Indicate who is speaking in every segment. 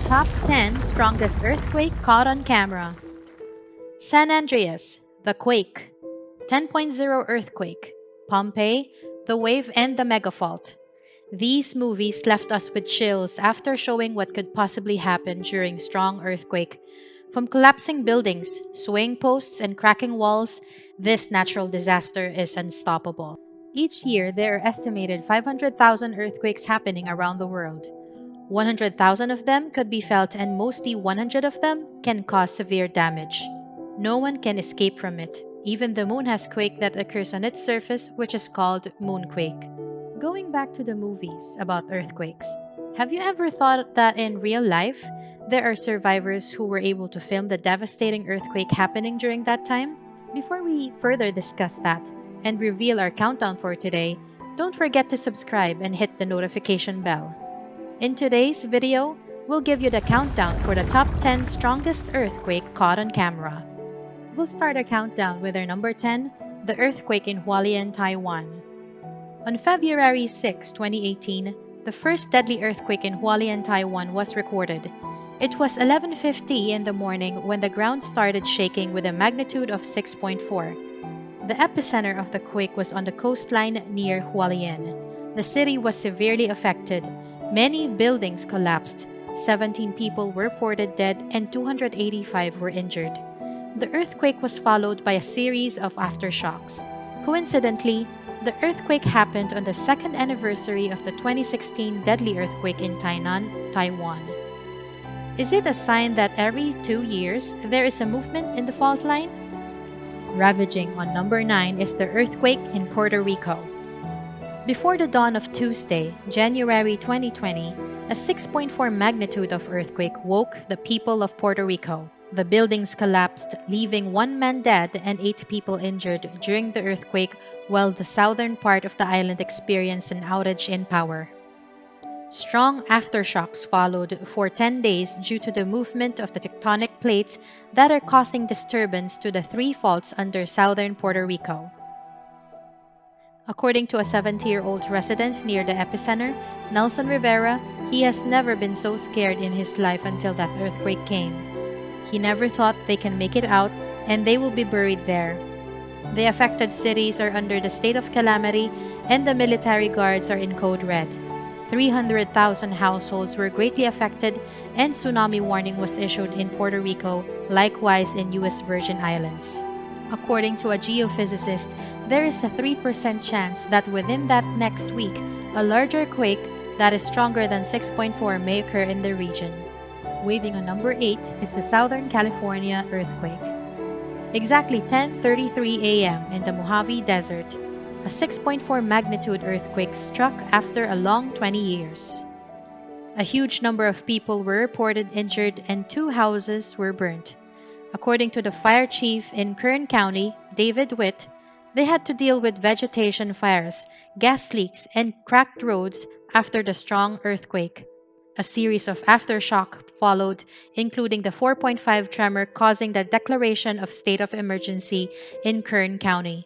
Speaker 1: Top 10 Strongest Earthquake Caught on Camera. San Andreas, the Quake. 10.0 Earthquake. Pompeii, the Wave and the Megafault. These movies left us with chills after showing what could possibly happen during strong earthquake. From collapsing buildings, swaying posts, and cracking walls, this natural disaster is unstoppable. Each year, there are estimated 500,000 earthquakes happening around the world. 100,000 of them could be felt, and mostly 100 of them can cause severe damage. No one can escape from it. Even the moon has quake that occurs on its surface, which is called moonquake. Going back to the movies about earthquakes, have you ever thought that in real life, there are survivors who were able to film the devastating earthquake happening during that time? Before we further discuss that and reveal our countdown for today, don't forget to subscribe and hit the notification bell. In today's video, we'll give you the countdown for the top 10 strongest earthquake caught on camera. We'll start our countdown with our number 10, the earthquake in Hualien, Taiwan. On February 6, 2018, the first deadly earthquake in Hualien, Taiwan was recorded. It was 11:50 in the morning when the ground started shaking with a magnitude of 6.4. The epicenter of the quake was on the coastline near Hualien. The city was severely affected. Many buildings collapsed, 17 people were reported dead, and 285 were injured. The earthquake was followed by a series of aftershocks. Coincidentally, the earthquake happened on the second anniversary of the 2016 deadly earthquake in Tainan, Taiwan. Is it a sign that every 2 years there is a movement in the fault line? Ravaging on number 9 is the earthquake in Puerto Rico. Before the dawn of Tuesday, January 2020, a 6.4 magnitude of earthquake woke the people of Puerto Rico. The buildings collapsed, leaving 1 man dead and 8 people injured during the earthquake, while the southern part of the island experienced an outage in power. Strong aftershocks followed for 10 days due to the movement of the tectonic plates that are causing disturbance to the 3 faults under southern Puerto Rico. According to a 70-year-old resident near the epicenter, Nelson Rivera, he has never been so scared in his life until that earthquake came. He never thought they can make it out and they will be buried there. The affected cities are under the state of calamity and the military guards are in code red. 300,000 households were greatly affected and tsunami warning was issued in Puerto Rico, likewise in U.S. Virgin Islands. According to a geophysicist, there is a 3% chance that within that next week, a larger quake that is stronger than 6.4 may occur in the region. Waving on number 8 is the Southern California earthquake. Exactly 10:33 a.m. in the Mojave Desert, a 6.4 magnitude earthquake struck after a long 20 years. A huge number of people were reported injured and 2 houses were burnt. According to the fire chief in Kern County, David Witt, they had to deal with vegetation fires, gas leaks, and cracked roads after the strong earthquake. A series of aftershock followed, including the 4.5 tremor causing the declaration of state of emergency in Kern County.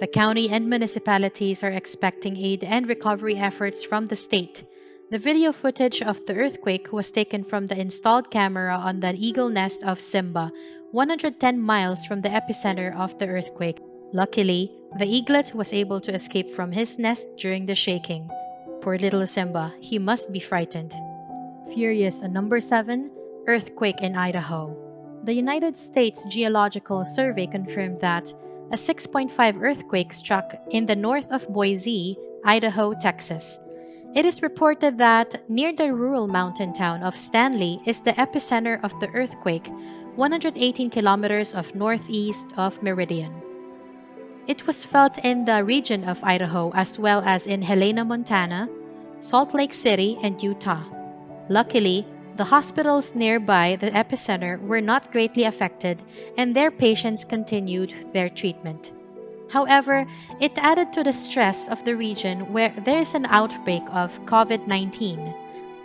Speaker 1: The county and municipalities are expecting aid and recovery efforts from the state. The video footage of the earthquake was taken from the installed camera on the eagle nest of Simba, 110 miles from the epicenter of the earthquake. Luckily, the eaglet was able to escape from his nest during the shaking. Poor little Simba, he must be frightened. Furious on number 7, earthquake in Idaho. The United States Geological Survey confirmed that a 6.5 earthquake struck in the north of Boise, Idaho, Texas. It is reported that near the rural mountain town of Stanley is the epicenter of the earthquake, 118 kilometers of northeast of Meridian. It was felt in the region of Idaho as well as in Helena, Montana, Salt Lake City, and Utah. Luckily, the hospitals nearby the epicenter were not greatly affected and their patients continued their treatment. However, it added to the stress of the region where there is an outbreak of COVID-19.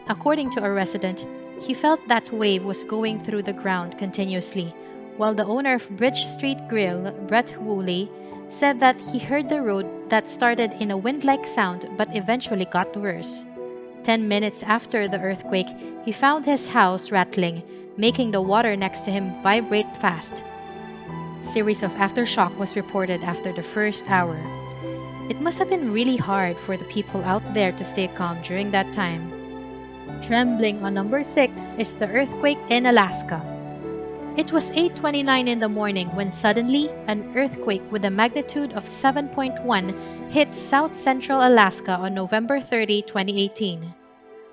Speaker 1: According to a resident, he felt that wave was going through the ground continuously, while the owner of Bridge Street Grill, Brett Woolley, said that he heard the road that started in a wind-like sound but eventually got worse. 10 minutes after the earthquake, he found his house rattling, making the water next to him vibrate fast. Series of aftershock was reported after the first hour. It must have been really hard for the people out there to stay calm during that time. Trembling on number 6 is the earthquake in Alaska. It was 8:29 in the morning when suddenly an earthquake with a magnitude of 7.1 hit south-central Alaska on November 30, 2018.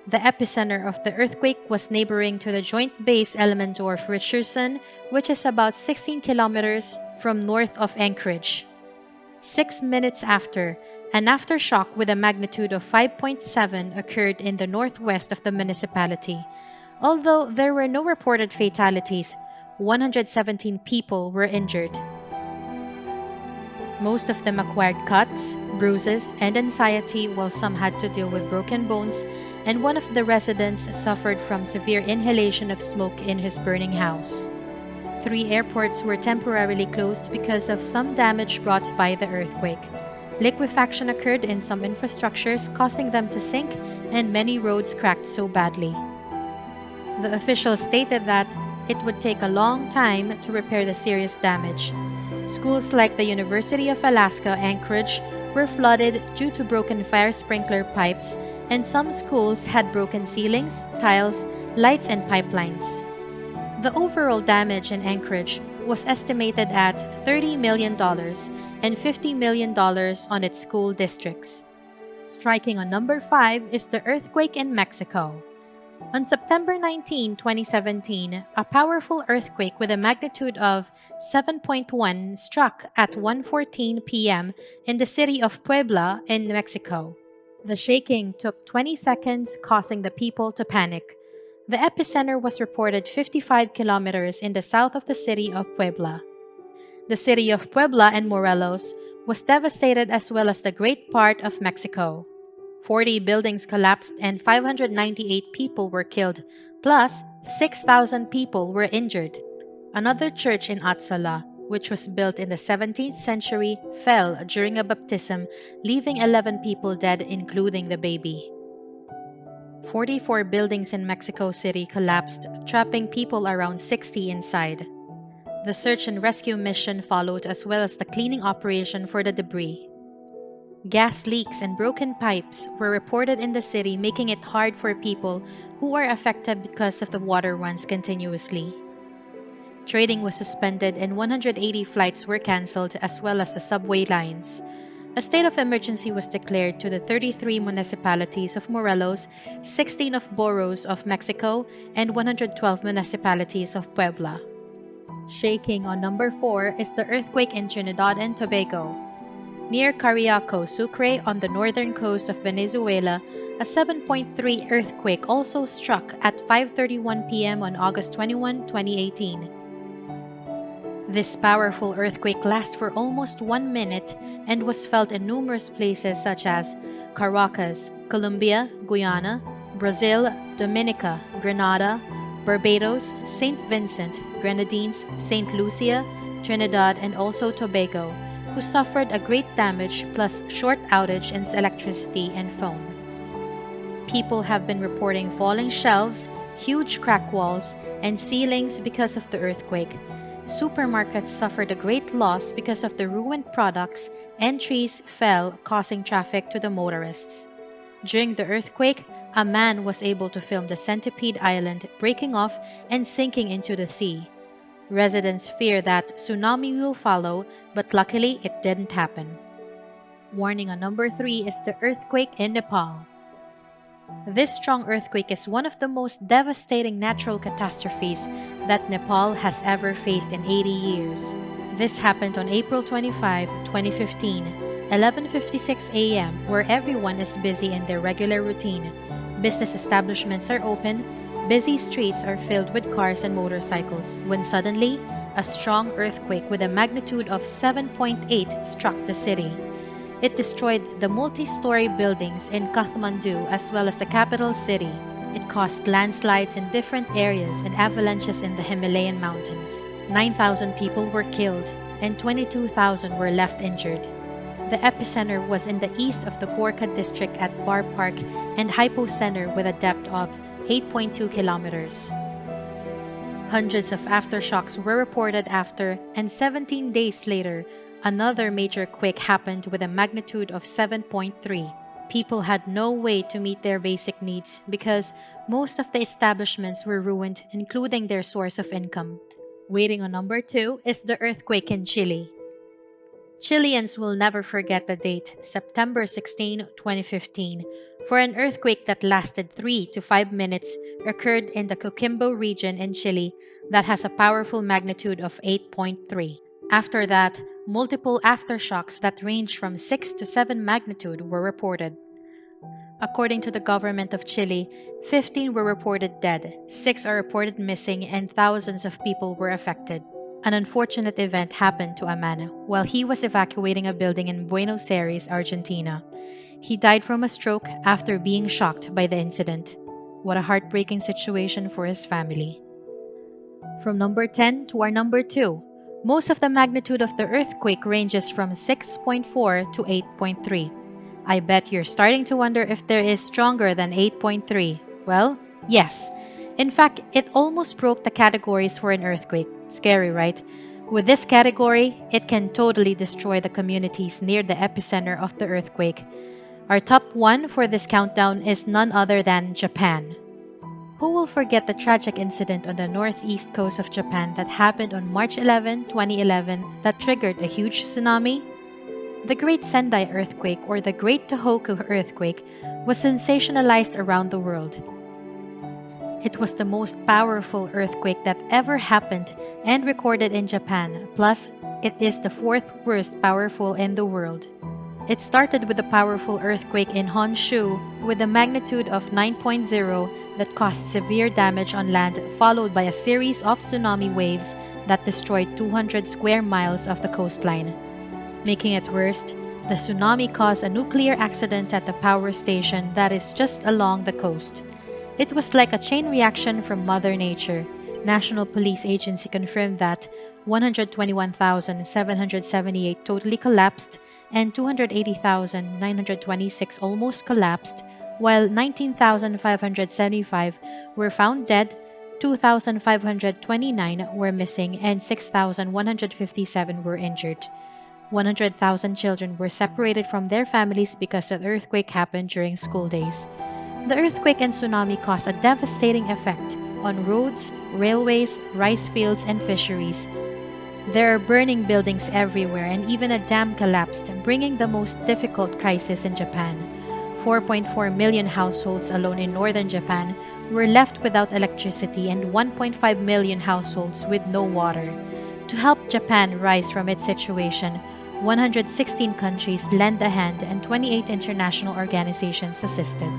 Speaker 1: The epicenter of the earthquake was neighboring to the Joint Base Elmendorf-Richardson, which is about 16 kilometers from north of Anchorage. 6 minutes after, an aftershock with a magnitude of 5.7 occurred in the northwest of the municipality. Although there were no reported fatalities, 117 people were injured. Most of them acquired cuts, bruises, and anxiety, while some had to deal with broken bones, and one of the residents suffered from severe inhalation of smoke in his burning house. 3 airports were temporarily closed because of some damage brought by the earthquake. Liquefaction occurred in some infrastructures, causing them to sink, and many roads cracked so badly. The officials stated that it would take a long time to repair the serious damage. Schools like the University of Alaska Anchorage were flooded due to broken fire sprinkler pipes, and some schools had broken ceilings, tiles, lights, and pipelines. The overall damage in Anchorage was estimated at $30 million and $50 million on its school districts. Striking on number 5 is the earthquake in Mexico. On September 19, 2017, a powerful earthquake with a magnitude of 7.1 struck at 1:14 p.m. in the city of Puebla in Mexico. The shaking took 20 seconds, causing the people to panic. The epicenter was reported 55 kilometers in the south of the city of Puebla. The city of Puebla and Morelos was devastated, as well as the great part of Mexico. 40 buildings collapsed and 598 people were killed, plus 6,000 people were injured. Another church in Atzala, which was built in the 17th century, fell during a baptism, leaving 11 people dead, including the baby. 44 buildings in Mexico City collapsed, trapping people around 60 inside. The search and rescue mission followed, as well as the cleaning operation for the debris. Gas leaks and broken pipes were reported in the city, making it hard for people who are affected because of the water runs continuously. Trading was suspended and 180 flights were cancelled, as well as the subway lines. A state of emergency was declared to the 33 municipalities of Morelos, 16 of boroughs of Mexico, and 112 municipalities of Puebla. Shaking on number 4 is the earthquake in Trinidad and Tobago. Near Cariaco, Sucre, on the northern coast of Venezuela, a 7.3 earthquake also struck at 5:31 p.m. on August 21, 2018. This powerful earthquake lasted for almost 1 minute and was felt in numerous places such as Caracas, Colombia, Guyana, Brazil, Dominica, Grenada, Barbados, St. Vincent, Grenadines, St. Lucia, Trinidad, and also Tobago, who suffered a great damage plus short outage in electricity and phone. People have been reporting falling shelves, huge crack walls, and ceilings because of the earthquake. Supermarkets suffered a great loss because of the ruined products, and trees fell, causing traffic to the motorists. During the earthquake, a man was able to film the Centipede Island breaking off and sinking into the sea. Residents fear that tsunami will follow, but luckily it didn't happen. Warning on number 3 is the earthquake in Nepal. This strong earthquake is one of the most devastating natural catastrophes that Nepal has ever faced in 80 years. This happened on April 25, 2015, 11:56 a.m., where everyone is busy in their regular routine. Business establishments are open, busy streets are filled with cars and motorcycles, when suddenly, a strong earthquake with a magnitude of 7.8 struck the city. It destroyed the multi-story buildings in Kathmandu as well as the capital city. It caused landslides in different areas and avalanches in the Himalayan mountains. 9,000 people were killed and 22,000 were left injured. The epicenter was in the east of the Gorkha district at Bar Park and hypocenter with a depth of 8.2 kilometers. Hundreds of aftershocks were reported after, and 17 days later, another major quake happened with a magnitude of 7.3. People had no way to meet their basic needs because most of the establishments were ruined, including their source of income. Waiting on number 2 is the earthquake in Chile. Chileans will never forget the date, September 16, 2015, for an earthquake that lasted 3 to 5 minutes occurred in the Coquimbo region in Chile that has a powerful magnitude of 8.3. After that, multiple aftershocks that ranged from 6 to 7 magnitude were reported. According to the government of Chile, 15 were reported dead, 6 are reported missing, and thousands of people were affected. An unfortunate event happened to a man while he was evacuating a building in Buenos Aires, Argentina. He died from a stroke after being shocked by the incident. What a heartbreaking situation for his family. From number 10 to our number 2. Most of the magnitude of the earthquake ranges from 6.4 to 8.3. I bet you're starting to wonder if there is stronger than 8.3. Well, yes. In fact, it almost broke the categories for an earthquake. Scary, right? With this category, it can totally destroy the communities near the epicenter of the earthquake. Our top 1 for this countdown is none other than Japan. Who will forget the tragic incident on the northeast coast of Japan that happened on March 11, 2011 that triggered a huge tsunami? The Great Sendai Earthquake or the Great Tohoku Earthquake was sensationalized around the world. It was the most powerful earthquake that ever happened and recorded in Japan, plus it is the 4th worst powerful in the world. It started with a powerful earthquake in Honshu with a magnitude of 9.0 that caused severe damage on land, followed by a series of tsunami waves that destroyed 200 square miles of the coastline. Making it worse, the tsunami caused a nuclear accident at the power station that is just along the coast. It was like a chain reaction from Mother Nature. National Police Agency confirmed that 121,778 totally collapsed and 280,926 almost collapsed, while 19,575 were found dead, 2,529 were missing, and 6,157 were injured. 100,000 children were separated from their families because the earthquake happened during school days. The earthquake and tsunami caused a devastating effect on roads, railways, rice fields, and fisheries. There are burning buildings everywhere, and even a dam collapsed, bringing the most difficult crisis in Japan. 4.4 million households alone in northern Japan were left without electricity and 1.5 million households with no water. To help Japan rise from its situation, 116 countries lent a hand and 28 international organizations assisted.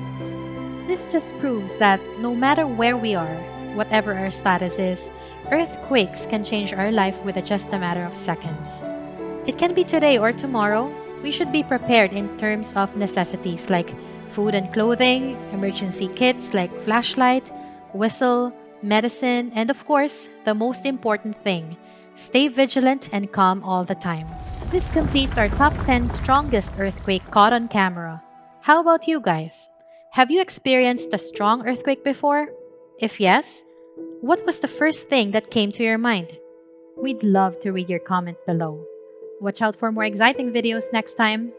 Speaker 1: This just proves that no matter where we are, whatever our status is, earthquakes can change our life with just a matter of seconds. It can be today or tomorrow. We should be prepared in terms of necessities like food and clothing, emergency kits like flashlight, whistle, medicine, and of course, the most important thing, stay vigilant and calm all the time. This completes our top 10 strongest earthquake caught on camera. How about you guys? Have you experienced a strong earthquake before? If yes, what was the first thing that came to your mind? We'd love to read your comment below. Watch out for more exciting videos next time.